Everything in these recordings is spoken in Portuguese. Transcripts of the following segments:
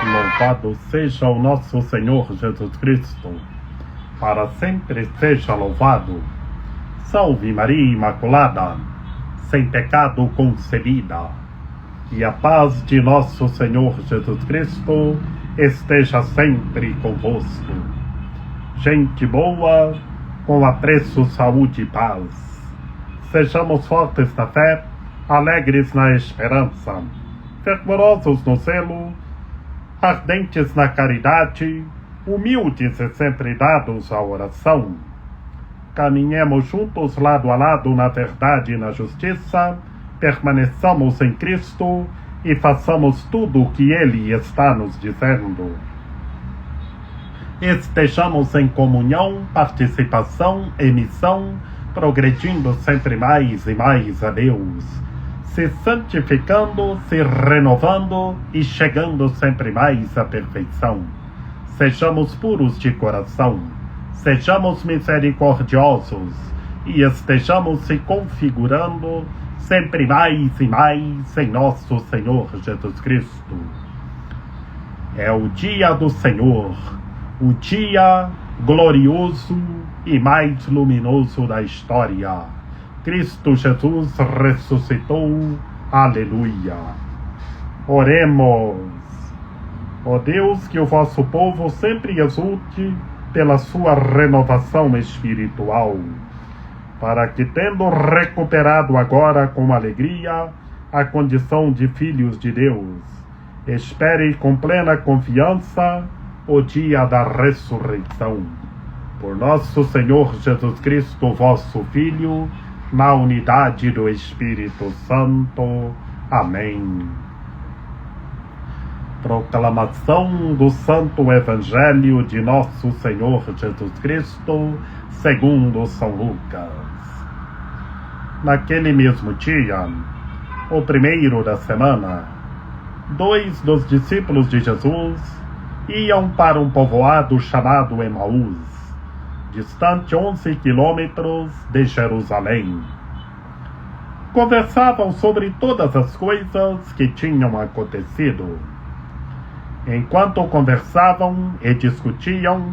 Louvado seja o nosso Senhor Jesus Cristo, para sempre seja louvado. Salve Maria Imaculada, sem pecado concebida. E a paz de nosso Senhor Jesus Cristo esteja sempre convosco. Gente boa, com apreço, saúde e paz. Sejamos fortes na fé, alegres na esperança, fervorosos no zelo, ardentes na caridade, humildes e sempre dados à oração. Caminhemos juntos lado a lado na verdade e na justiça, permaneçamos em Cristo e façamos tudo o que Ele está nos dizendo. Estejamos em comunhão, participação e missão, progredindo sempre mais e mais a Deus, se santificando, se renovando e chegando sempre mais à perfeição. Sejamos puros de coração, sejamos misericordiosos e estejamos se configurando sempre mais e mais em nosso Senhor Jesus Cristo. É o dia do Senhor, o dia glorioso e mais luminoso da história. Cristo Jesus ressuscitou. Aleluia. Oremos. Ó Deus, que o vosso povo sempre exulte pela sua renovação espiritual, para que, tendo recuperado agora com alegria a condição de filhos de Deus, espere com plena confiança o dia da ressurreição. Por nosso Senhor Jesus Cristo, vosso Filho, na unidade do Espírito Santo. Amém. Proclamação do Santo Evangelho de nosso Senhor Jesus Cristo, segundo São Lucas. Naquele mesmo dia, o primeiro da semana, 2 dos discípulos de Jesus iam para um povoado chamado Emaús, distante 11 quilômetros de Jerusalém. Conversavam sobre todas as coisas que tinham acontecido. Enquanto conversavam e discutiam,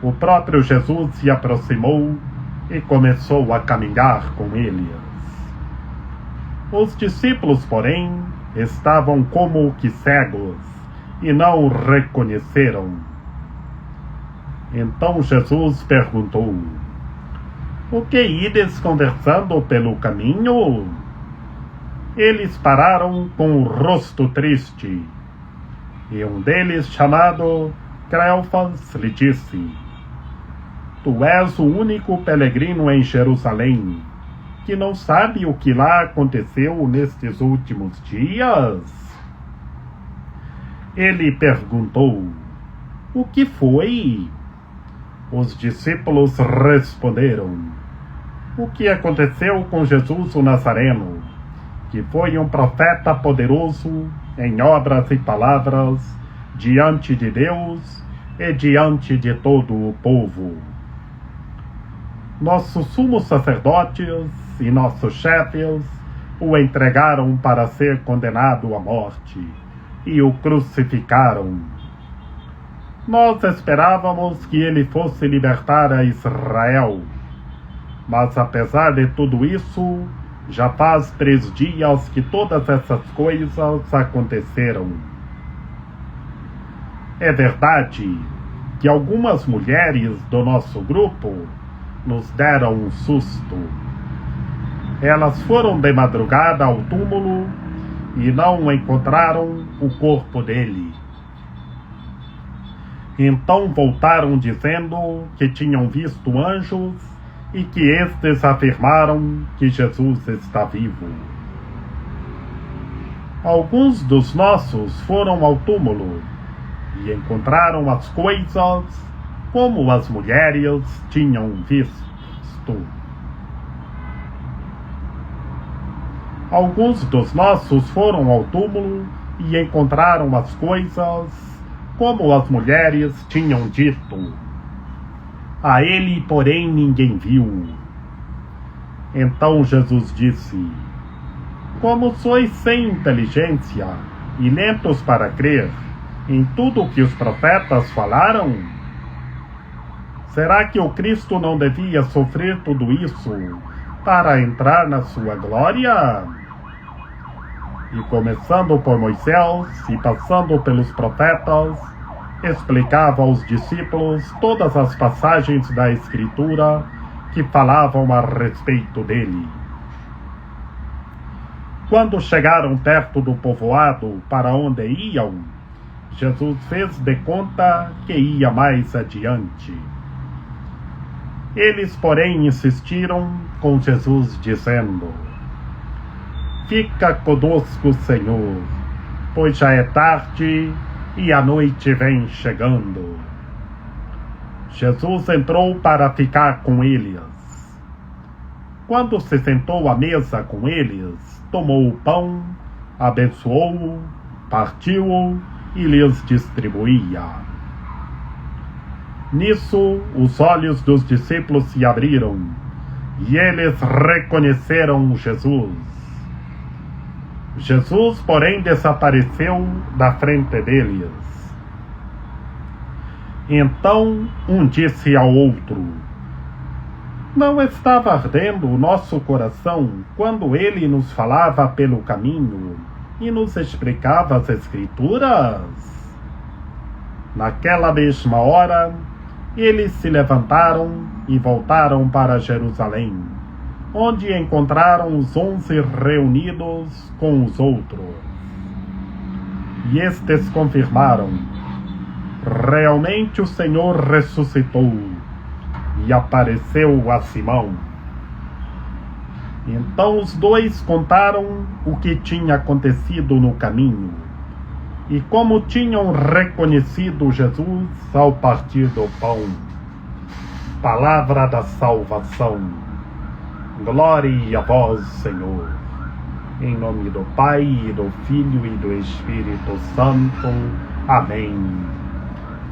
o próprio Jesus se aproximou e começou a caminhar com eles. Os discípulos, porém, estavam como que cegos e não o reconheceram. Então Jesus perguntou: o que ides conversando pelo caminho? Eles pararam com o rosto triste. E um deles, chamado Cleofas, lhe disse: tu és o único peregrino em Jerusalém que não sabe o que lá aconteceu nestes últimos dias? Ele perguntou: o que foi? Os discípulos responderam: o que aconteceu com Jesus o Nazareno, que foi um profeta poderoso em obras e palavras diante de Deus e diante de todo o povo. Nossos sumos sacerdotes e nossos chefes o entregaram para ser condenado à morte e o crucificaram. Nós esperávamos que ele fosse libertar a Israel, mas apesar de tudo isso, já faz 3 dias que todas essas coisas aconteceram. É verdade que algumas mulheres do nosso grupo nos deram um susto. Elas foram de madrugada ao túmulo e não encontraram o corpo dele. Então voltaram dizendo que tinham visto anjos e que estes afirmaram que Jesus está vivo. Alguns dos nossos foram ao túmulo e encontraram as coisas como as mulheres tinham visto. Alguns dos nossos foram ao túmulo e encontraram as coisas como as mulheres tinham dito. A ele, porém, ninguém viu. Então Jesus disse: como sois sem inteligência e lentos para crer em tudo o que os profetas falaram? Será que o Cristo não devia sofrer tudo isso para entrar na sua glória? E começando por Moisés e passando pelos profetas, explicava aos discípulos todas as passagens da Escritura que falavam a respeito dele. Quando chegaram perto do povoado para onde iam, Jesus fez de conta que ia mais adiante. Eles, porém, insistiram com Jesus, dizendo: fica conosco, Senhor, pois já é tarde e a noite vem chegando. Jesus entrou para ficar com eles. Quando se sentou à mesa com eles, tomou o pão, abençoou-o, partiu-o e lhes distribuía. Nisso, os olhos dos discípulos se abriram e eles reconheceram Jesus. Jesus, porém, desapareceu da frente deles. Então um disse ao outro: não estava ardendo o nosso coração quando ele nos falava pelo caminho e nos explicava as Escrituras? Naquela mesma hora, eles se levantaram e voltaram para Jerusalém, onde encontraram os 11 reunidos com os outros. E estes confirmaram: realmente o Senhor ressuscitou e apareceu a Simão. Então os dois contaram o que tinha acontecido no caminho e como tinham reconhecido Jesus ao partir do pão. Palavra da salvação. Glória a vós, Senhor. Em nome do Pai, e do Filho e do Espírito Santo. Amém.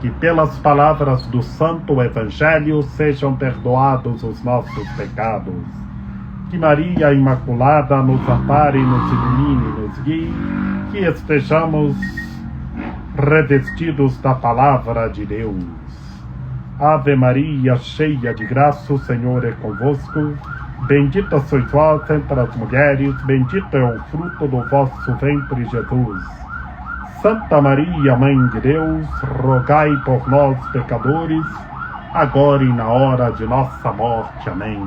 Que pelas palavras do Santo Evangelho sejam perdoados os nossos pecados. Que Maria Imaculada nos ampare, nos ilumine e nos guie. Que estejamos revestidos da palavra de Deus. Ave Maria, cheia de graça, o Senhor é convosco. Bendita sois vós entre as mulheres, bendito é o fruto do vosso ventre, Jesus. Santa Maria, Mãe de Deus, rogai por nós, pecadores, agora e na hora de nossa morte. Amém.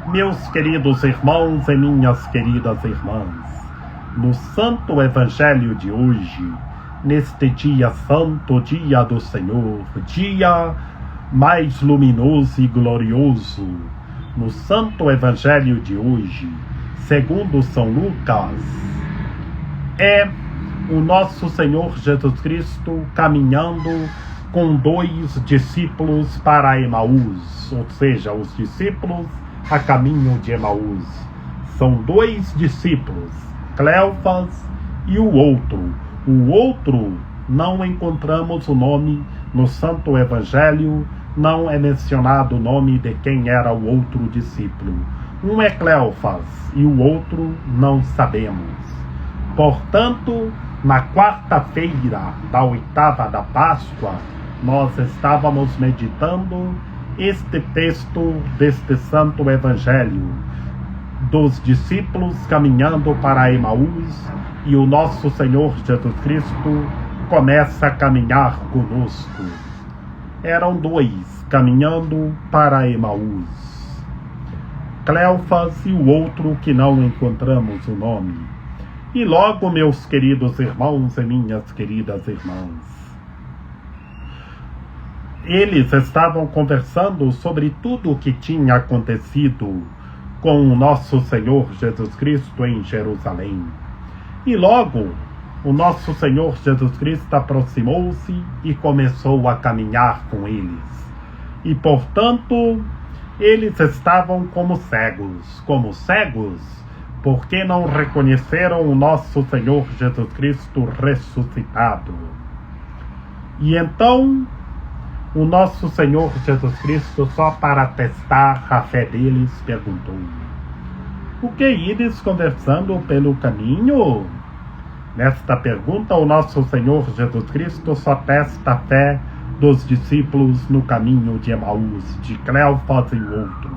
Meus queridos irmãos e minhas queridas irmãs, no Santo Evangelho de hoje, neste dia santo, dia do Senhor, dia mais luminoso e glorioso, no Santo Evangelho de hoje, segundo São Lucas, é o nosso Senhor Jesus Cristo caminhando com 2 discípulos para Emaús, ou seja, os discípulos a caminho de Emaús. São 2 discípulos, Cleofas e o outro. O outro, não encontramos o nome no Santo Evangelho, não é mencionado o nome de quem era o outro discípulo. Um é Cleofas e o outro não sabemos. Portanto, na quarta-feira da 8ª da Páscoa, nós estávamos meditando este texto deste Santo Evangelho, dos discípulos caminhando para Emaús, e o nosso Senhor Jesus Cristo começa a caminhar conosco. Eram 2 caminhando para Emaús, Cleofas e o outro que não encontramos o nome. E logo, meus queridos irmãos e minhas queridas irmãs, eles estavam conversando sobre tudo o que tinha acontecido com o nosso Senhor Jesus Cristo em Jerusalém. E logo, o nosso Senhor Jesus Cristo aproximou-se e começou a caminhar com eles. E, portanto, eles estavam como cegos, porque não reconheceram o nosso Senhor Jesus Cristo ressuscitado. E então, o nosso Senhor Jesus Cristo, só para testar a fé deles, perguntou: o que ides conversando pelo caminho? Nesta pergunta, o nosso Senhor Jesus Cristo só testa a fé dos discípulos no caminho de Emaús, de Cleofas e o outro.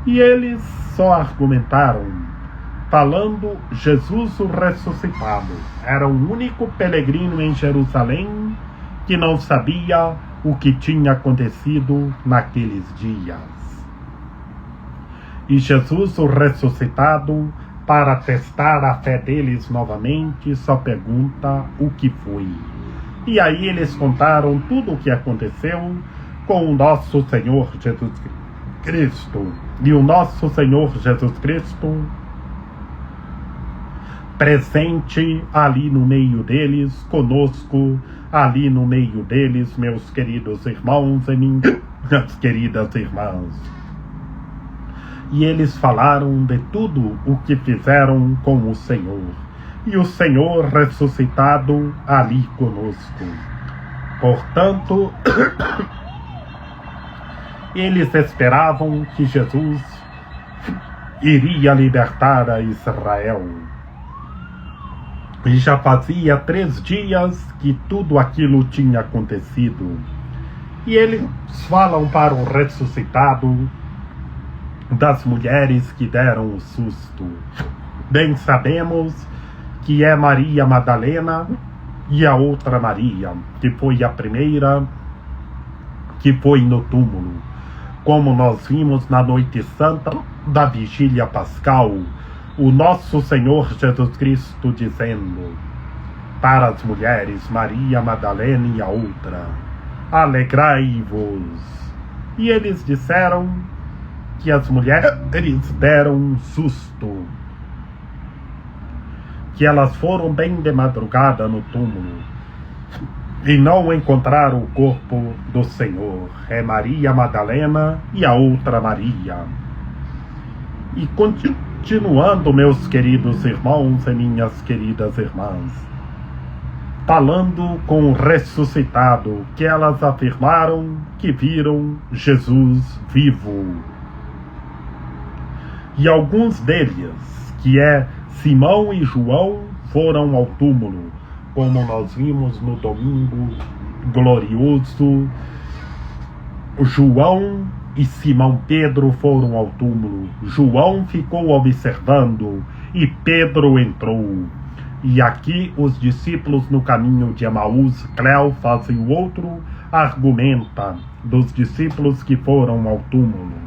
E eles só argumentaram, falando Jesus o ressuscitado. Era o único peregrino em Jerusalém que não sabia o que tinha acontecido naqueles dias. E Jesus o ressuscitado, para testar a fé deles novamente, só pergunta o que foi. E aí eles contaram tudo o que aconteceu com o nosso Senhor Jesus Cristo. E o nosso Senhor Jesus Cristo presente ali no meio deles, conosco, ali no meio deles, meus queridos irmãos e minhas queridas irmãs. E eles falaram de tudo o que fizeram com o Senhor. E o Senhor ressuscitado ali conosco. Portanto, eles esperavam que Jesus iria libertar a Israel. E já fazia 3 dias que tudo aquilo tinha acontecido. E eles falam para o ressuscitado das mulheres que deram o susto. Bem sabemos que é Maria Madalena e a outra Maria, que foi a primeira que foi no túmulo. Como nós vimos na noite santa da vigília pascal, o nosso Senhor Jesus Cristo dizendo para as mulheres, Maria Madalena e a outra: alegrai-vos. E eles disseram que as mulheres deram um susto, que elas foram bem de madrugada no túmulo e não encontraram o corpo do Senhor. É Maria Madalena e a outra Maria. E continuando, meus queridos irmãos e minhas queridas irmãs, falando com o ressuscitado, que elas afirmaram que viram Jesus vivo. E alguns deles, que é Simão e João, foram ao túmulo, como nós vimos no domingo glorioso. João e Simão Pedro foram ao túmulo. João ficou observando e Pedro entrou. E aqui os discípulos no caminho de Emaús, Cleofas e o outro, argumentam dos discípulos que foram ao túmulo.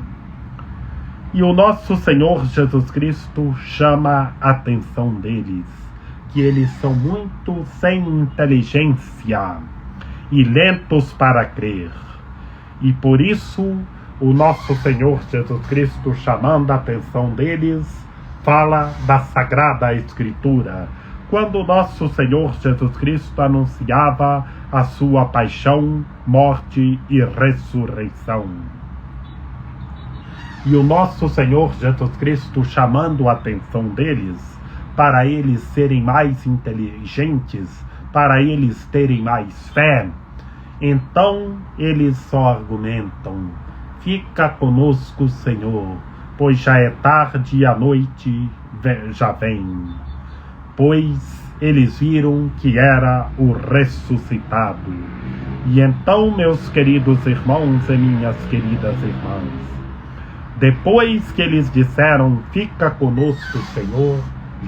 E o nosso Senhor Jesus Cristo chama a atenção deles, que eles são muito sem inteligência e lentos para crer. E por isso, o nosso Senhor Jesus Cristo, chamando a atenção deles, fala da Sagrada Escritura, quando nosso Senhor Jesus Cristo anunciava a sua paixão, morte e ressurreição. E o nosso Senhor Jesus Cristo chamando a atenção deles, para eles serem mais inteligentes, para eles terem mais fé. Então eles só argumentam: fica conosco, Senhor, pois já é tarde e a noite já vem. Pois eles viram que era o ressuscitado. E então, meus queridos irmãos e minhas queridas irmãs, depois que eles disseram: fica conosco, Senhor,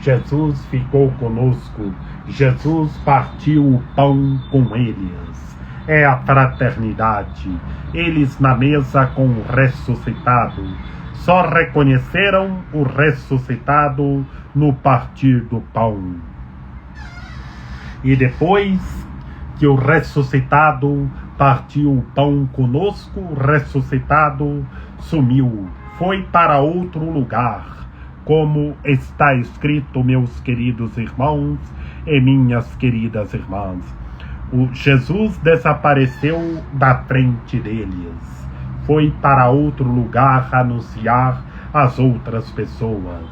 Jesus ficou conosco. Jesus partiu o pão com eles. É a fraternidade. Eles na mesa com o ressuscitado. Só reconheceram o ressuscitado no partir do pão. E depois que o ressuscitado partiu o pão conosco, o ressuscitado sumiu, foi para outro lugar, como está escrito, meus queridos irmãos e minhas queridas irmãs. O Jesus desapareceu da frente deles, foi para outro lugar anunciar às outras pessoas,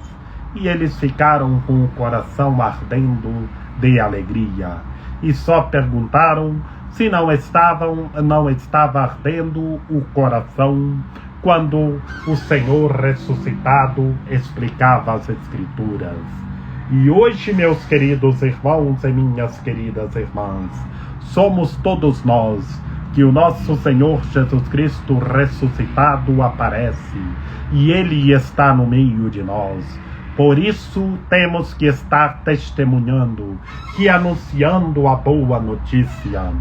e eles ficaram com o coração ardendo de alegria, e só perguntaram se não estava ardendo o coração quando o Senhor ressuscitado explicava as Escrituras. E hoje, meus queridos irmãos e minhas queridas irmãs, somos todos nós que o nosso Senhor Jesus Cristo ressuscitado aparece, e Ele está no meio de nós. Por isso temos que estar testemunhando, que anunciando a boa notícia.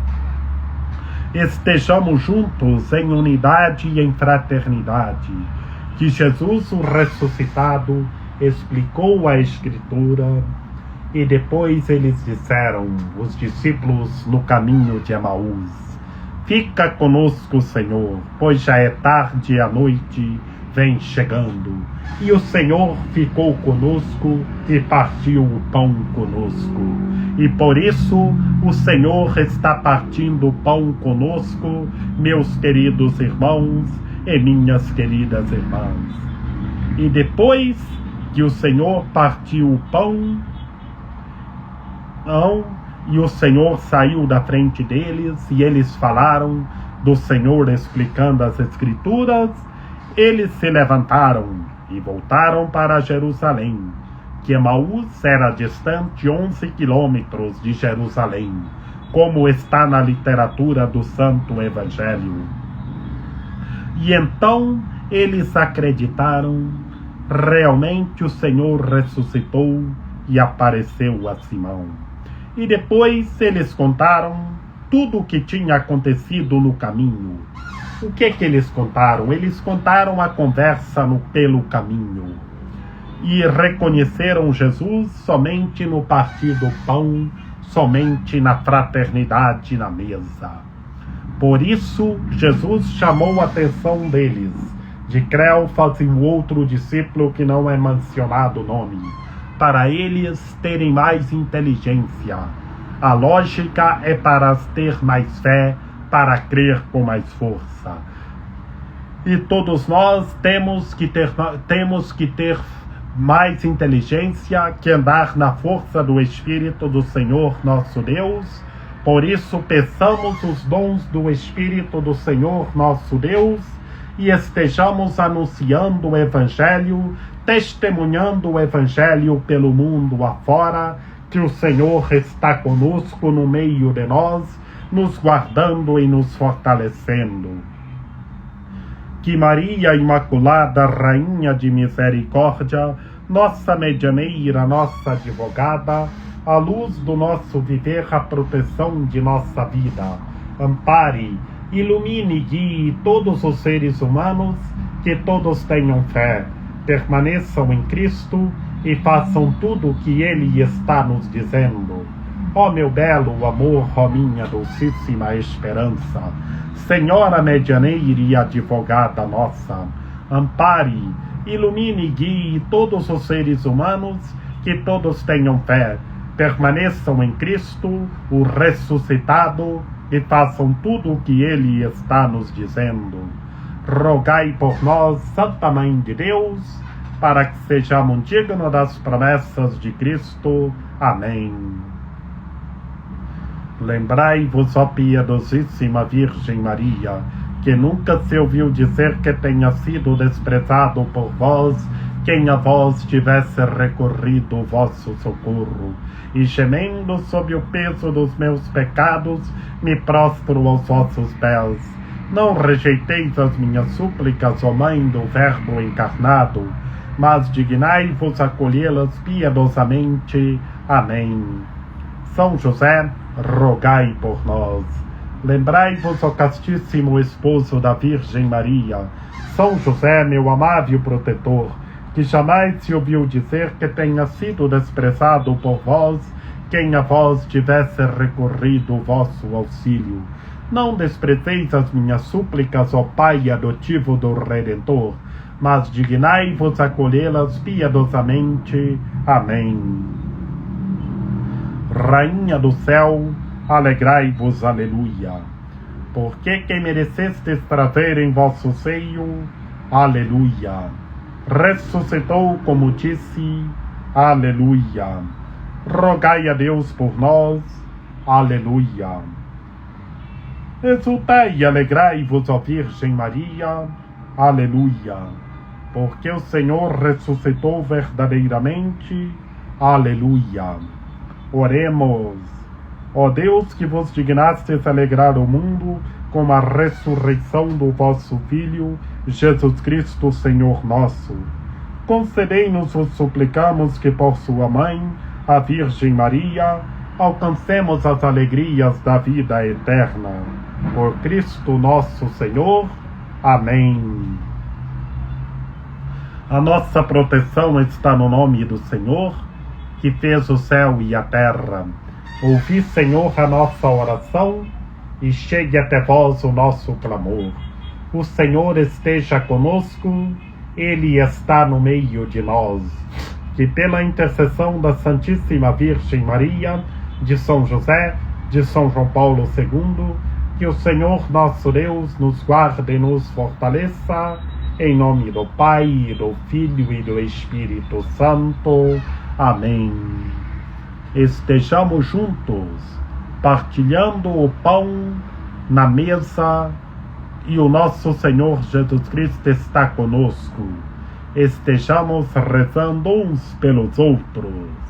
Estejamos juntos em unidade e em fraternidade, que Jesus, o ressuscitado, explicou a Escritura, e depois eles disseram, os discípulos no caminho de Emaús: fica conosco, Senhor, pois já é tarde e a noite vem chegando. E o Senhor ficou conosco e partiu o pão conosco. E por isso o Senhor está partindo o pão conosco, meus queridos irmãos e minhas queridas irmãs. E depois que o Senhor partiu o pão, e o Senhor saiu da frente deles, e eles falaram do Senhor explicando as Escrituras, eles se levantaram e voltaram para Jerusalém, que Emaús era distante 11 quilômetros de Jerusalém, como está na literatura do Santo Evangelho. E então eles acreditaram, realmente o Senhor ressuscitou e apareceu a Simão. E depois eles contaram tudo o que tinha acontecido no caminho. O que eles contaram? Eles contaram a conversa pelo caminho. E reconheceram Jesus somente no partir do pão, somente na fraternidade na mesa. Por isso, Jesus chamou a atenção deles, de Cleofas e um outro discípulo que não é mencionado o nome, para eles terem mais inteligência. A lógica é para ter mais fé, para crer com mais força. E todos nós temos que ter mais inteligência, que andar na força do Espírito do Senhor nosso Deus. Por isso peçamos os dons do Espírito do Senhor nosso Deus e estejamos anunciando o Evangelho, testemunhando o Evangelho pelo mundo afora, que o Senhor está conosco no meio de nós, nos guardando e nos fortalecendo. Que Maria Imaculada, Rainha de Misericórdia, nossa medianeira, nossa advogada, a luz do nosso viver, a proteção de nossa vida, ampare, ilumine e guie todos os seres humanos, que todos tenham fé, permaneçam em Cristo e façam tudo o que Ele está nos dizendo. Ó meu belo amor, ó minha docíssima esperança, Senhora medianeira e advogada nossa, ampare, ilumine e guie todos os seres humanos, que todos tenham fé, permaneçam em Cristo, o ressuscitado, e façam tudo o que Ele está nos dizendo. Rogai por nós, Santa Mãe de Deus, para que sejamos dignos das promessas de Cristo. Amém. Lembrai-vos, ó piedosíssima Virgem Maria, que nunca se ouviu dizer que tenha sido desprezado por vós quem a vós tivesse recorrido o vosso socorro. E gemendo sob o peso dos meus pecados, me prostro aos vossos pés. Não rejeiteis as minhas súplicas, ó Mãe do Verbo encarnado, mas dignai-vos acolhê-las piedosamente. Amém. São José, rogai por nós. Lembrai-vos, ó castíssimo esposo da Virgem Maria, São José, meu amável protetor, que jamais se ouviu dizer que tenha sido desprezado por vós quem a vós tivesse recorrido o vosso auxílio. Não desprezeis as minhas súplicas, ó Pai adotivo do Redentor, mas dignai-vos acolhê-las piedosamente. Amém. Rainha do céu, alegrai-vos, aleluia. Porque quem merecestes trazer em vosso seio, aleluia. Ressuscitou como disse, aleluia. Rogai a Deus por nós, aleluia. Exultai e alegrai-vos, ó Virgem Maria, aleluia. Porque o Senhor ressuscitou verdadeiramente, aleluia. Oremos. Ó Deus, que vos dignastes alegrar o mundo com a ressurreição do vosso Filho, Jesus Cristo, Senhor nosso, concedei-nos, vos suplicamos, que por sua Mãe, a Virgem Maria, alcancemos as alegrias da vida eterna. Por Cristo nosso Senhor. Amém. A nossa proteção está no nome do Senhor, que fez o céu e a terra. Ouvi, Senhor, a nossa oração, e chegue até vós o nosso clamor. O Senhor esteja conosco, Ele está no meio de nós. Que pela intercessão da Santíssima Virgem Maria, de São José, de São João Paulo II, que o Senhor nosso Deus nos guarde e nos fortaleça, em nome do Pai, do Filho e do Espírito Santo. Amém. Estejamos juntos, partilhando o pão na mesa, e o nosso Senhor Jesus Cristo está conosco. Estejamos rezando uns pelos outros.